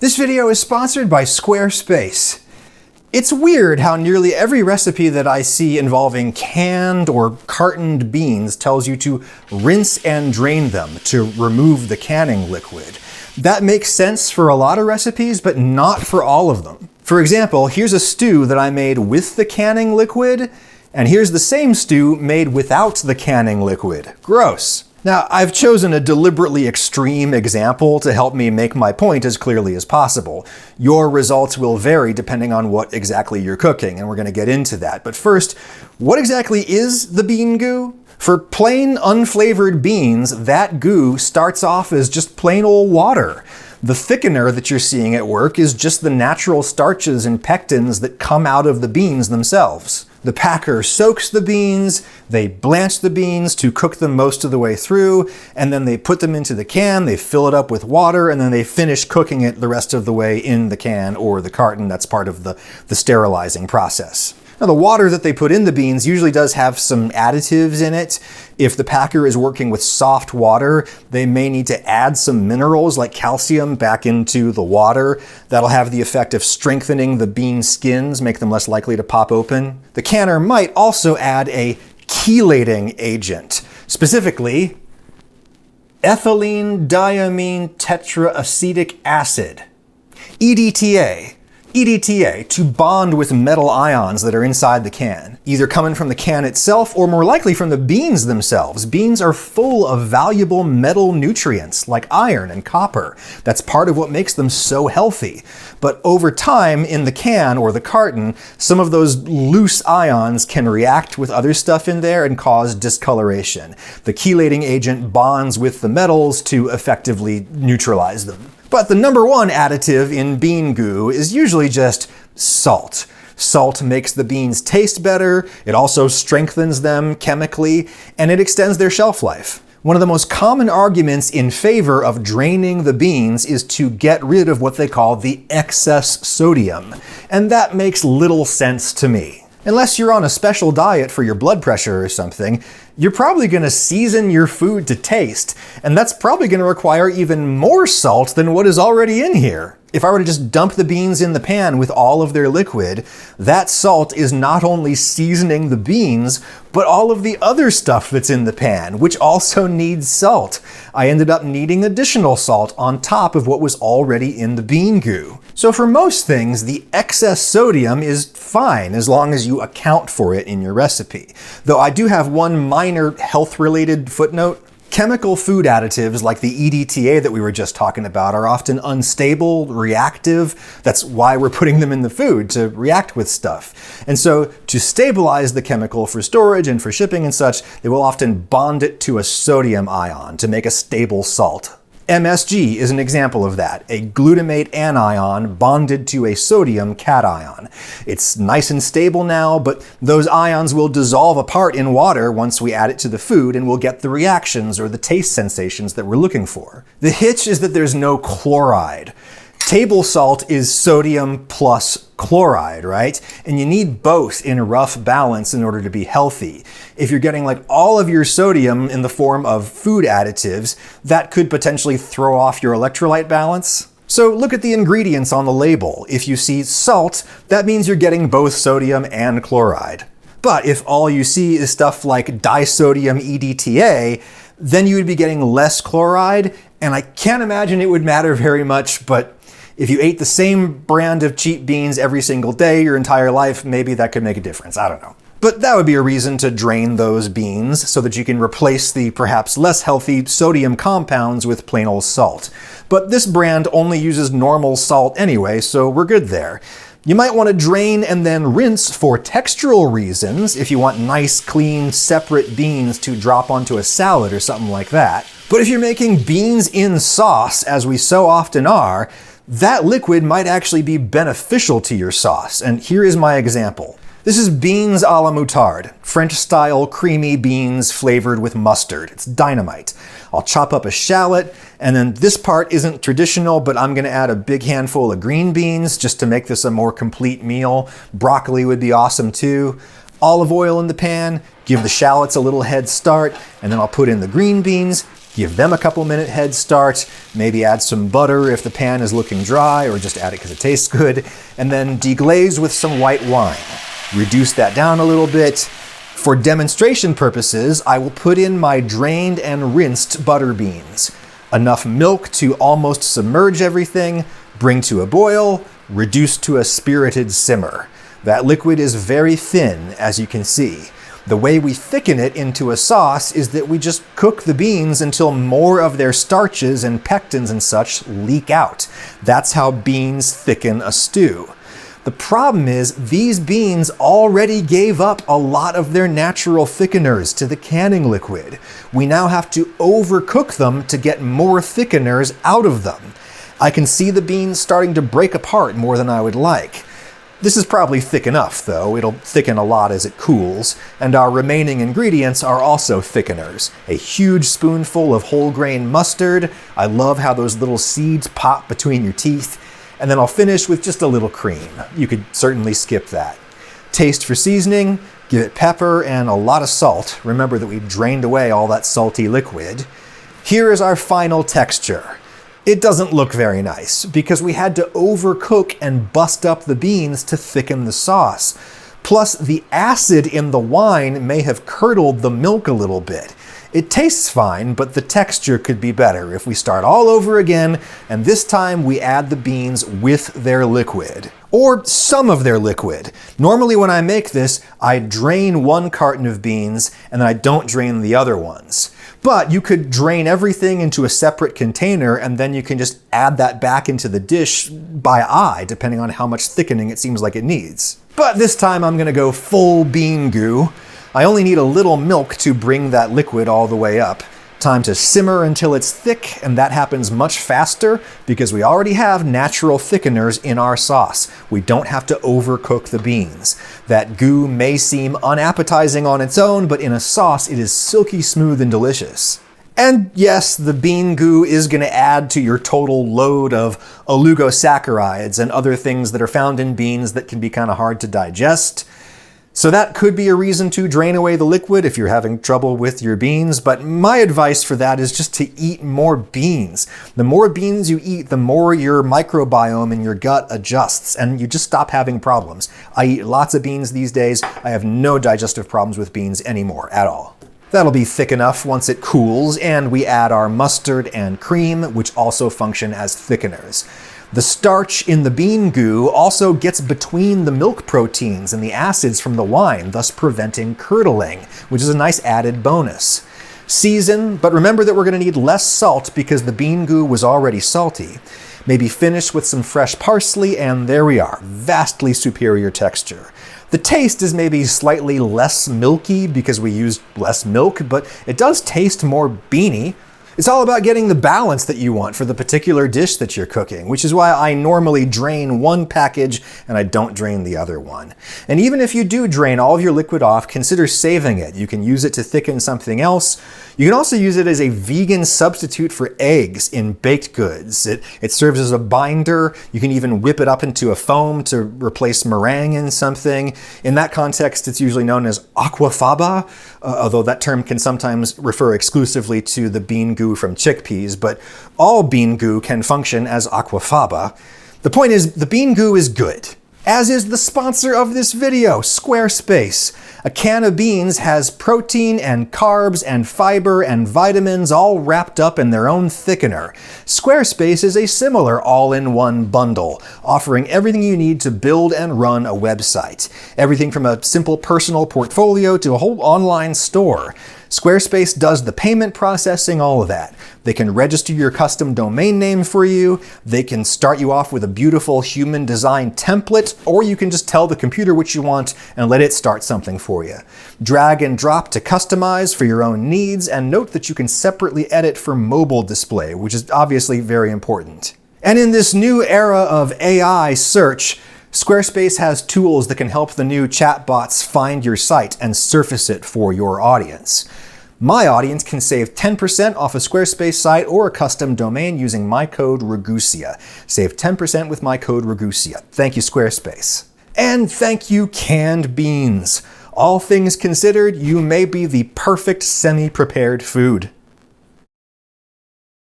This video is sponsored by Squarespace. It's weird how nearly every recipe that I see involving canned or cartoned beans tells you to rinse and drain them to remove the canning liquid. That makes sense for a lot of recipes, but not for all of them. For example, here's a stew that I made with the canning liquid, and here's the same stew made without the canning liquid. Gross. Now, I've chosen a deliberately extreme example to help me make my point as clearly as possible. Your results will vary depending on what exactly you're cooking, and we're going to get into that. But first, what exactly is the bean goo? For plain, unflavored beans, that goo starts off as just plain old water. The thickener that you're seeing at work is just the natural starches and pectins that come out of the beans themselves. The packer soaks the beans, they blanch the beans to cook them most of the way through, and then they put them into the can, they fill it up with water, and then they finish cooking it the rest of the way in the can or the carton. That's part of the sterilizing process. Now, the water that they put in the beans usually does have some additives in it. If the packer is working with soft water, they may need to add some minerals like calcium back into the water. That'll have the effect of strengthening the bean skins, make them less likely to pop open. The canner might also add a chelating agent, specifically ethylene diamine tetraacetic acid, EDTA. EDTA, to bond with metal ions that are inside the can, either coming from the can itself or more likely from the beans themselves. Beans are full of valuable metal nutrients like iron and copper. That's part of what makes them so healthy. But over time in the can or the carton, some of those loose ions can react with other stuff in there and cause discoloration. The chelating agent bonds with the metals to effectively neutralize them. But the number one additive in bean goo is usually just salt. Salt makes the beans taste better, it also strengthens them chemically, and it extends their shelf life. One of the most common arguments in favor of draining the beans is to get rid of what they call the excess sodium, and that makes little sense to me. Unless you're on a special diet for your blood pressure or something, you're probably going to season your food to taste, and that's probably going to require even more salt than what is already in here. If I were to just dump the beans in the pan with all of their liquid, that salt is not only seasoning the beans, but all of the other stuff that's in the pan, which also needs salt. I ended up needing additional salt on top of what was already in the bean goo. So for most things, the excess sodium is fine as long as you account for it in your recipe. Though I do have one minor health-related footnote. Chemical food additives like the EDTA that we were just talking about are often unstable, reactive. That's why we're putting them in the food, to react with stuff. And so to stabilize the chemical for storage and for shipping and such, they will often bond it to a sodium ion to make a stable salt. MSG is an example of that, a glutamate anion bonded to a sodium cation. It's nice and stable now, but those ions will dissolve apart in water once we add it to the food, and we'll get the reactions or the taste sensations that we're looking for. The hitch is that there's no chloride. Table salt is sodium plus chloride, right? And you need both in a rough balance in order to be healthy. If you're getting like all of your sodium in the form of food additives, that could potentially throw off your electrolyte balance. So look at the ingredients on the label. If you see salt, that means you're getting both sodium and chloride. But if all you see is stuff like disodium EDTA, then you would be getting less chloride, and I can't imagine it would matter very much, but if you ate the same brand of cheap beans every single day your entire life, maybe that could make a difference. I don't know. But that would be a reason to drain those beans so that you can replace the perhaps less healthy sodium compounds with plain old salt. But this brand only uses normal salt anyway, so we're good there. You might want to drain and then rinse for textural reasons if you want nice, clean, separate beans to drop onto a salad or something like that. But if you're making beans in sauce, as we so often are, that liquid might actually be beneficial to your sauce, and here is my example. This is beans a la moutarde, French-style creamy beans flavored with mustard. It's dynamite. I'll chop up a shallot, and then this part isn't traditional, but I'm going to add a big handful of green beans just to make this a more complete meal. Broccoli would be awesome too. Olive oil in the pan, give the shallots a little head start, and then I'll put in the green beans, Give them a couple minute head start, maybe add some butter if the pan is looking dry, or just add it because it tastes good, and then deglaze with some white wine. Reduce that down a little bit. For demonstration purposes, I will put in my drained and rinsed butter beans. Enough milk to almost submerge everything, bring to a boil, reduce to a spirited simmer. That liquid is very thin, as you can see. The way we thicken it into a sauce is that we just cook the beans until more of their starches and pectins and such leak out. That's how beans thicken a stew. The problem is these beans already gave up a lot of their natural thickeners to the canning liquid. We now have to overcook them to get more thickeners out of them. I can see the beans starting to break apart more than I would like. This is probably thick enough, though. It'll thicken a lot as it cools, and our remaining ingredients are also thickeners. A huge spoonful of whole grain mustard. I love how those little seeds pop between your teeth. And then I'll finish with just a little cream. You could certainly skip that. Taste for seasoning, give it pepper and a lot of salt. Remember that we drained away all that salty liquid. Here is our final texture. It doesn't look very nice because we had to overcook and bust up the beans to thicken the sauce. Plus, the acid in the wine may have curdled the milk a little bit. It tastes fine, but the texture could be better if we start all over again, and this time we add the beans with their liquid. Or some of their liquid. Normally when I make this, I drain one carton of beans and then I don't drain the other ones. But you could drain everything into a separate container and then you can just add that back into the dish by eye, depending on how much thickening it seems like it needs. But this time I'm gonna go full bean goo. I only need a little milk to bring that liquid all the way up. Time to simmer until it's thick, and that happens much faster because we already have natural thickeners in our sauce. We don't have to overcook the beans. That goo may seem unappetizing on its own, but in a sauce it is silky smooth and delicious. And yes, the bean goo is going to add to your total load of oligosaccharides and other things that are found in beans that can be kind of hard to digest. So that could be a reason to drain away the liquid if you're having trouble with your beans, but my advice for that is just to eat more beans. The more beans you eat, the more your microbiome in your gut adjusts, and you just stop having problems. I eat lots of beans these days. I have no digestive problems with beans anymore at all. That'll be thick enough once it cools, and we add our mustard and cream, which also function as thickeners. The starch in the bean goo also gets between the milk proteins and the acids from the wine, thus preventing curdling, which is a nice added bonus. Season, but remember that we're going to need less salt because the bean goo was already salty. Maybe finish with some fresh parsley, and there we are, vastly superior texture. The taste is maybe slightly less milky because we used less milk, but it does taste more beany. It's all about getting the balance that you want for the particular dish that you're cooking, which is why I normally drain one package and I don't drain the other one. And even if you do drain all of your liquid off, consider saving it. You can use it to thicken something else. You can also use it as a vegan substitute for eggs in baked goods. It serves as a binder. You can even whip it up into a foam to replace meringue in something. In that context, it's usually known as aquafaba, although that term can sometimes refer exclusively to the bean goo from chickpeas, but all bean goo can function as aquafaba. The point is, the bean goo is good, as is the sponsor of this video, Squarespace. A can of beans has protein and carbs and fiber and vitamins all wrapped up in their own thickener. Squarespace is a similar all-in-one bundle, offering everything you need to build and run a website. Everything from a simple personal portfolio to a whole online store. Squarespace does the payment processing, all of that. They can register your custom domain name for you. They can start you off with a beautiful human design template, or you can just tell the computer what you want and let it start something for you. Drag and drop to customize for your own needs, and note that you can separately edit for mobile display, which is obviously very important. And in this new era of AI search, Squarespace has tools that can help the new chatbots find your site and surface it for your audience. My audience can save 10% off a Squarespace site or a custom domain using my code Ragusia. Save 10% with my code Ragusia. Thank you, Squarespace. And thank you, canned beans. All things considered, you may be the perfect semi-prepared food.